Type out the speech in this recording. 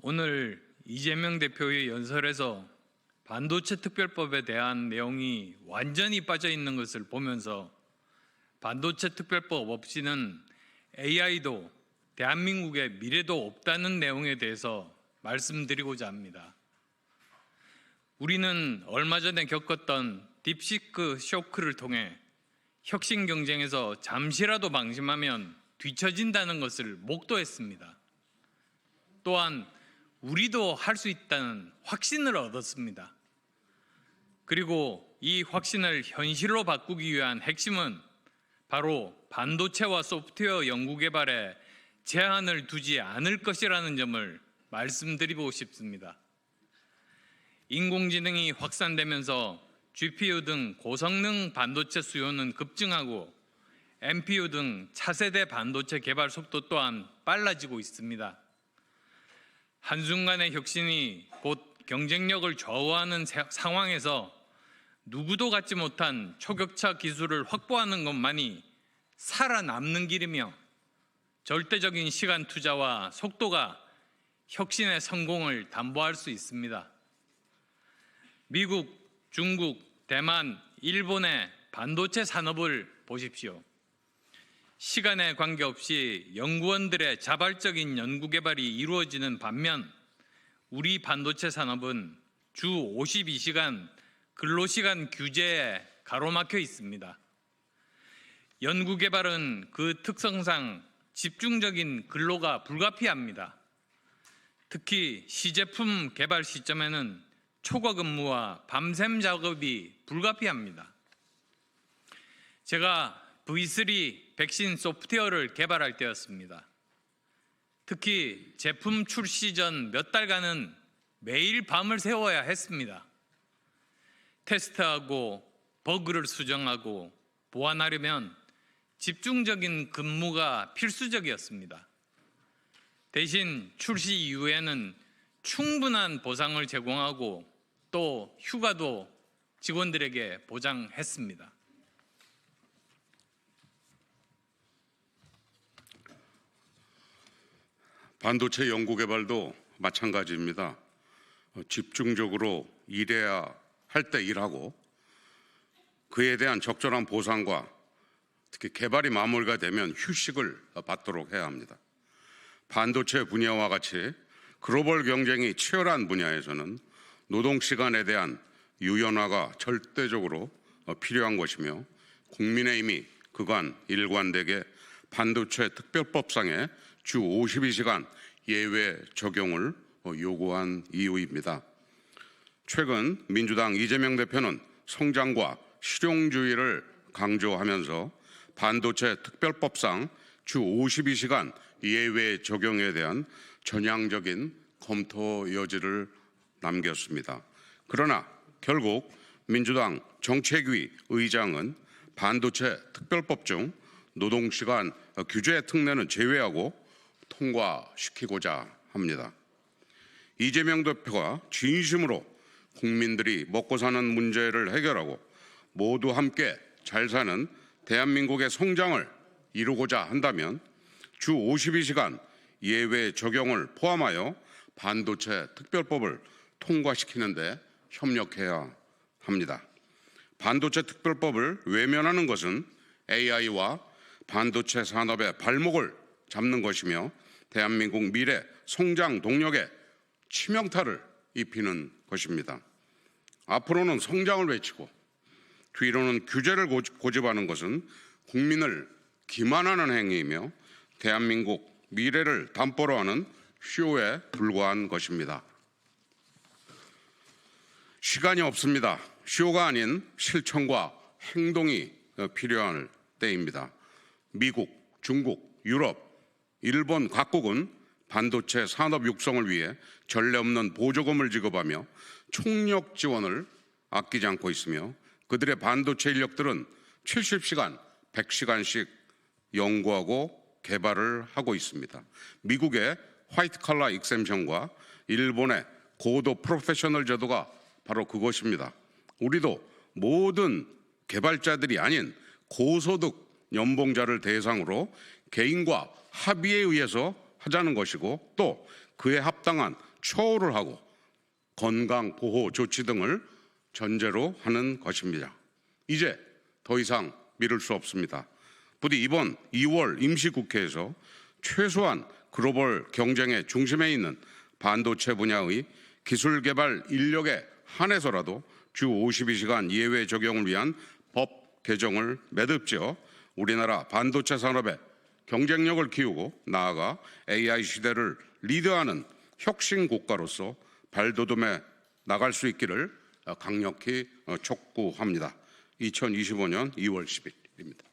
오늘 이재명 대표의 연설에서 반도체 특별법에 대한 내용이 완전히 빠져 있는 것을 보면서 반도체 특별법 없이는 AI도 대한민국의 미래도 없다는 내용에 대해서 말씀드리고자 합니다. 우리는 얼마 전에 겪었던 딥시크 쇼크를 통해 혁신 경쟁에서 잠시라도 방심하면 뒤처진다는 것을 목도했습니다. 또한 우리도 할 수 있다는 확신을 얻었습니다. 그리고 이 확신을 현실로 바꾸기 위한 핵심은 바로 반도체와 소프트웨어 연구개발에 제한을 두지 않을 것이라는 점을 말씀드리고 싶습니다. 인공지능이 확산되면서 GPU 등 고성능 반도체 수요는 급증하고 NPU 등 차세대 반도체 개발 속도 또한 빨라지고 있습니다. 한순간의 혁신이 곧 경쟁력을 좌우하는 상황에서 누구도 갖지 못한 초격차 기술을 확보하는 것만이 살아남는 길이며 절대적인 시간 투자와 속도가 혁신의 성공을 담보할 수 있습니다. 미국, 중국, 대만, 일본의 반도체 산업을 보십시오. 시간에 관계없이 연구원들의 자발적인 연구개발이 이루어지는 반면 우리 반도체 산업은 주 52시간 근로시간 규제에 가로막혀 있습니다. 연구개발은 그 특성상 집중적인 근로가 불가피합니다. 특히 시제품 개발 시점에는 초과 근무와 밤샘 작업이 불가피합니다. 제가 V3 백신 소프트웨어를 개발할 때였습니다. 특히 제품 출시 전 몇 달간은 매일 밤을 새워야 했습니다. 테스트하고 버그를 수정하고 보완하려면 집중적인 근무가 필수적이었습니다. 대신 출시 이후에는 충분한 보상을 제공하고 또 휴가도 직원들에게 보장했습니다. 반도체 연구개발도 마찬가지입니다. 집중적으로 일해야 할 때 일하고 그에 대한 적절한 보상과 특히 개발이 마무리가 되면 휴식을 받도록 해야 합니다. 반도체 분야와 같이 글로벌 경쟁이 치열한 분야에서는 노동시간에 대한 유연화가 절대적으로 필요한 것이며 국민의힘이 그간 일관되게 반도체 특별법상의 주 52시간 예외 적용을 요구한 이유입니다. 최근 민주당 이재명 대표는 성장과 실용주의를 강조하면서 반도체 특별법상 주 52시간 예외 적용에 대한 전향적인 검토 여지를 남겼습니다. 그러나 결국 민주당 정책위 의장은 반도체 특별법 중 노동시간 규제 특례는 제외하고 통과시키고자 합니다. 이재명 대표가 진심으로 국민들이 먹고 사는 문제를 해결하고 모두 함께 잘 사는 대한민국의 성장을 이루고자 한다면 주 52시간 예외 적용을 포함하여 반도체 특별법을 통과시키는 데 협력해야 합니다. 반도체 특별법을 외면하는 것은 AI와 반도체 산업의 발목을 잡는 것이며 대한민국 미래 성장 동력에 치명타를 입히는 것입니다. 앞으로는 성장을 외치고 뒤로는 규제를 고집하는 것은 국민을 기만하는 행위이며 대한민국 미래를 담보로 하는 쇼에 불과한 것입니다. 시간이 없습니다. 쇼가 아닌 실천과 행동이 필요할 때입니다. 미국, 중국, 유럽, 일본 각국은 반도체 산업 육성을 위해 전례 없는 보조금을 지급하며 총력 지원을 아끼지 않고 있으며 그들의 반도체 인력들은 70시간, 100시간씩 연구하고 개발을 하고 있습니다. 미국의 화이트 칼라 익셈션과 일본의 고도 프로페셔널 제도가 바로 그것입니다. 우리도 모든 개발자들이 아닌 고소득 연봉자를 대상으로 개인과 합의에 의해서 하자는 것이고 또 그에 합당한 처우를 하고 건강 보호 조치 등을 전제로 하는 것입니다. 이제 더 이상 미룰 수 없습니다. 부디 이번 2월 임시국회에서 최소한 글로벌 경쟁의 중심에 있는 반도체 분야의 기술 개발 인력에 한해서라도 주 52시간 예외 적용을 위한 법 개정을 매듭지어 우리나라 반도체 산업의 경쟁력을 키우고 나아가 AI 시대를 리드하는 혁신 국가로서 발돋움해 나갈 수 있기를 강력히 촉구합니다. 2025년 2월 10일입니다.